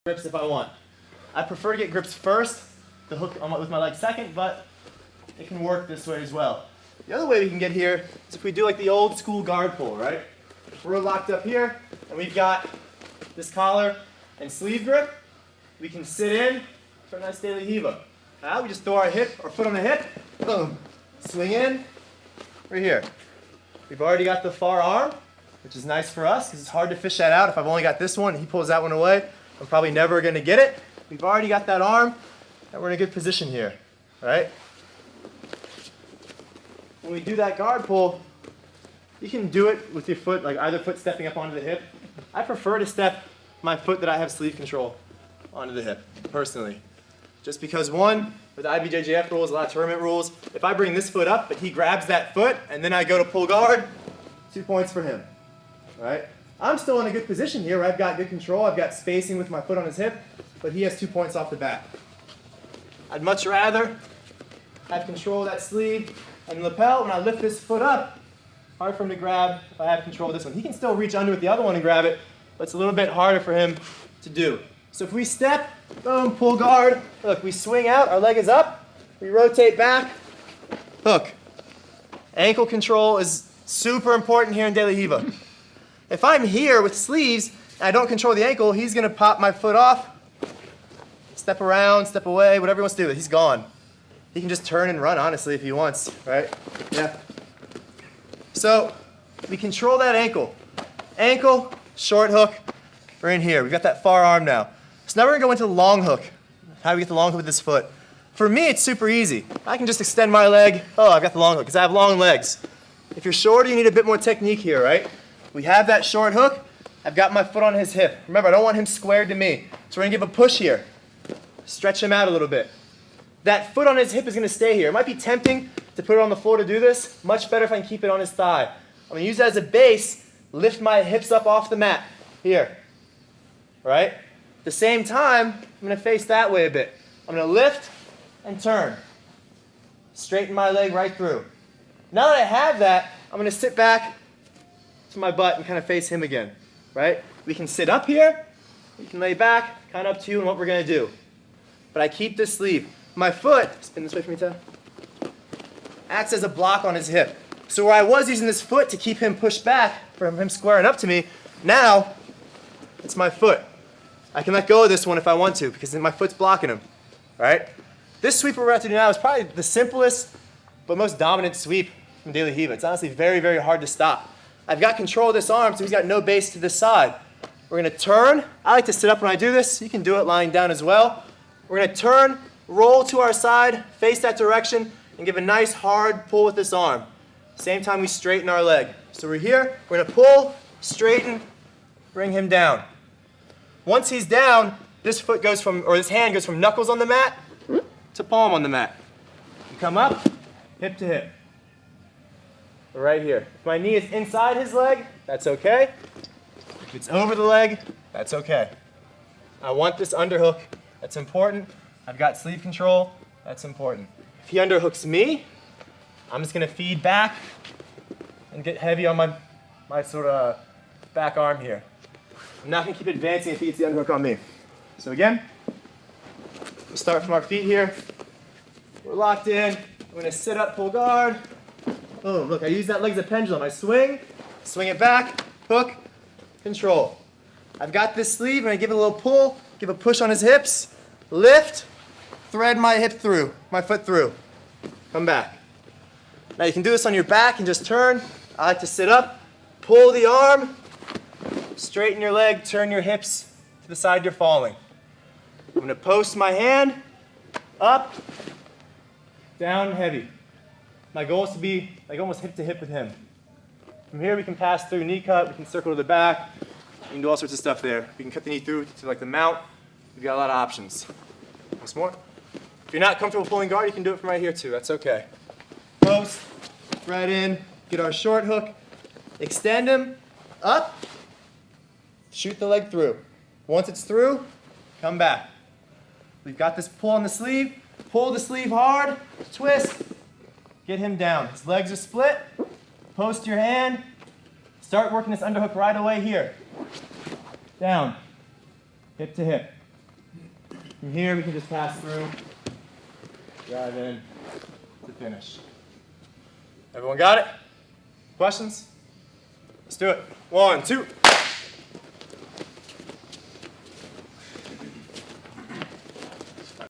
grips if I want. I prefer to get grips first, the hook with my leg second, but it can work this way as well. The other way we can get here is if we do like the old school guard pull, right? We're locked up here, and we've got this collar and sleeve grip. We can sit in for a nice daily Riva. Now we just throw our foot on the hip, boom, swing in, right here. We've already got the far arm, which is nice for us because it's hard to fish that out. If I've only got this one and he pulls that one away, I'm probably never going to get it. We've already got that arm, and we're in a good position here, right? When we do that guard pull, you can do it with your foot, like either foot stepping up onto the hip. I prefer to step my foot that I have sleeve control onto the hip, personally. Just because one, with the IBJJF rules, a lot of tournament rules, if I bring this foot up, but he grabs that foot, and then I go to pull guard, 2 points for him, right? I'm still in a good position here where I've got good control, I've got spacing with my foot on his hip, but he has 2 points off the bat. I'd much rather have control of that sleeve and lapel. When I lift this foot up, hard for him to grab if I have control of this one. He can still reach under with the other one and grab it, but it's a little bit harder for him to do. So if we step, boom, pull guard, look, we swing out, our leg is up, we rotate back, hook. Ankle control is super important here in daily Riva. If I'm here with sleeves and I don't control the ankle, he's gonna pop my foot off, step around, step away, whatever he wants to do, he's gone. He can just turn and run, honestly, if he wants, right? Yeah. So we control that ankle. Ankle, short hook, we're in here. We've got that far arm now. So now we're gonna go into the long hook. How do we get the long hook with this foot? For me, it's super easy. I can just extend my leg. Oh, I've got the long hook, because I have long legs. If you're shorter, you need a bit more technique here, right? We have that short hook. I've got my foot on his hip. Remember, I don't want him squared to me. So we're gonna give a push here. Stretch him out a little bit. That foot on his hip is gonna stay here. It might be tempting to put it on the floor to do this. Much better if I can keep it on his thigh. I'm gonna use that as a base, lift my hips up off the mat. Here, right? At the same time, I'm gonna face that way a bit. I'm gonna lift and turn. Straighten my leg right through. Now that I have that, I'm gonna sit back to my butt and kind of face him again, right? We can sit up here, we can lay back, kind of up to you and what we're gonna do. But I keep this sleeve. My foot, spin this way for me, Ted, acts as a block on his hip. So where I was using this foot to keep him pushed back from him squaring up to me, now it's my foot. I can let go of this one if I want to because then my foot's blocking him, right? This sweep we're about to do now is probably the simplest but most dominant sweep from daily Riva. It's honestly very, very hard to stop. I've got control of this arm, so he's got no base to this side. We're gonna turn. I like to sit up when I do this. You can do it lying down as well. We're gonna turn, roll to our side, face that direction, and give a nice hard pull with this arm. Same time we straighten our leg. So we're here, we're gonna pull, straighten, bring him down. Once he's down, this foot goes from, or this hand goes from knuckles on the mat to palm on the mat. You come up, hip to hip. Right here. If my knee is inside his leg, that's okay. If it's over the leg, that's okay. I want this underhook, that's important. I've got sleeve control, that's important. If he underhooks me, I'm just gonna feed back and get heavy on my sort of back arm here. I'm not gonna keep advancing if he gets the underhook on me. So again, we'll start from our feet here. We're locked in. I'm gonna sit up, pull guard. Boom, look, I use that leg as a pendulum. I swing it back, hook, control. I've got this sleeve, and I give it a little pull, give a push on his hips, lift, thread my foot through. Come back. Now you can do this on your back and just turn. I like to sit up, pull the arm, straighten your leg, turn your hips to the side you're falling. I'm gonna post my hand, up, down, heavy. My goal is to be like almost hip to hip with him. From here we can pass through knee cut, we can circle to the back, we can do all sorts of stuff there. We can cut the knee through to like the mount. We've got a lot of options. Once more. If you're not comfortable pulling guard, you can do it from right here too, that's okay. Post, thread in, get our short hook, extend him, up, shoot the leg through. Once it's through, come back. We've got this pull on the sleeve, pull the sleeve hard, twist, get him down. His legs are split, post your hand, start working this underhook right away here. Down, hip to hip. From here, we can just pass through, drive in to finish. Everyone got it? Questions? Let's do it. 1, 2.